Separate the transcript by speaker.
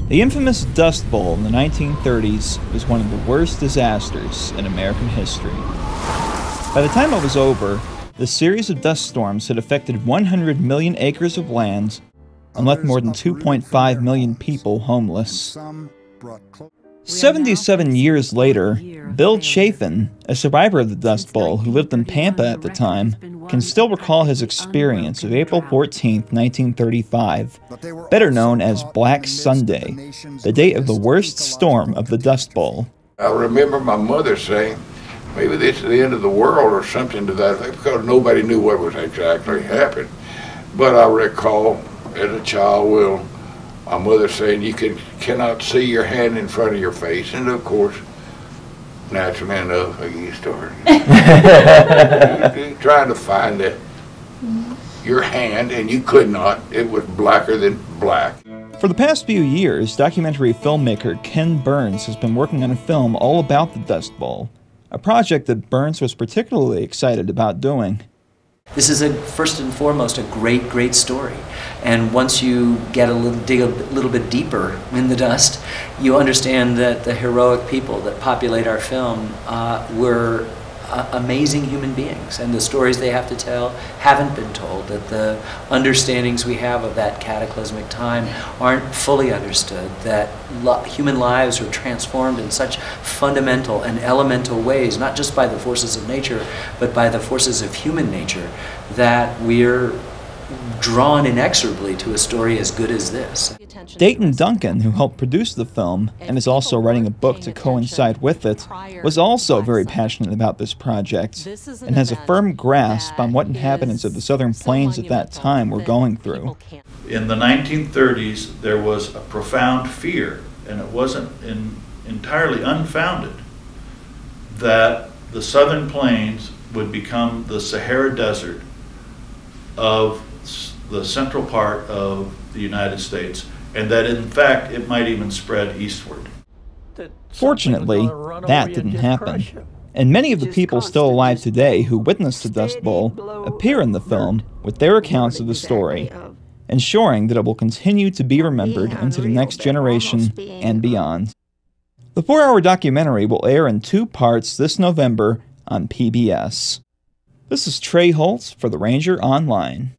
Speaker 1: The infamous Dust Bowl in the 1930s was one of the worst disasters in American history. By the time it was over, the series of dust storms had affected 100 million acres of land and left more than 2.5 million people homeless. 77 years later, Bill Chefin, a survivor of the Dust Bowl who lived in Pampa at the time, can still recall his experience of April 14, 1935, better known as Black Sunday, the date of the worst storm of the Dust Bowl.
Speaker 2: I remember my mother saying, maybe this is the end of the world or something to that effect, because nobody knew what was exactly happening. But I recall as a child, my mother saying you cannot see your hand in front of your face, and of course, naturally enough, you started trying to find your hand, and you could not. It was blacker than black.
Speaker 1: For the past few years, documentary filmmaker Ken Burns has been working on a film all about the Dust Bowl, a project that Burns was particularly excited about doing.
Speaker 3: This is first and foremost a great story, and once you dig a little bit deeper in the dust, you understand that the heroic people that populate our film were amazing human beings, and the stories they have to tell haven't been told, that the understandings we have of that cataclysmic time aren't fully understood, that human lives were transformed in such fundamental and elemental ways, not just by the forces of nature, but by the forces of human nature, that we're drawn inexorably to a story as good as this.
Speaker 1: Dayton Duncan, who helped produce the film and is also writing a book to coincide with it, was also very passionate about this project and has a firm grasp on what inhabitants of the Southern Plains at that time were going through.
Speaker 4: In the 1930s, there was a profound fear, and it wasn't entirely unfounded, that the Southern Plains would become the Sahara Desert of the central part of the United States, and that in fact it might even spread eastward.
Speaker 1: Fortunately, that didn't happen, and many of the people still alive today who witnessed the Dust Bowl appear in the film with their accounts of the story, ensuring that it will continue to be remembered into the next generation and beyond. The 4-hour documentary will air in 2 parts this November on PBS. This is Trey Holtz for The Ranger Online.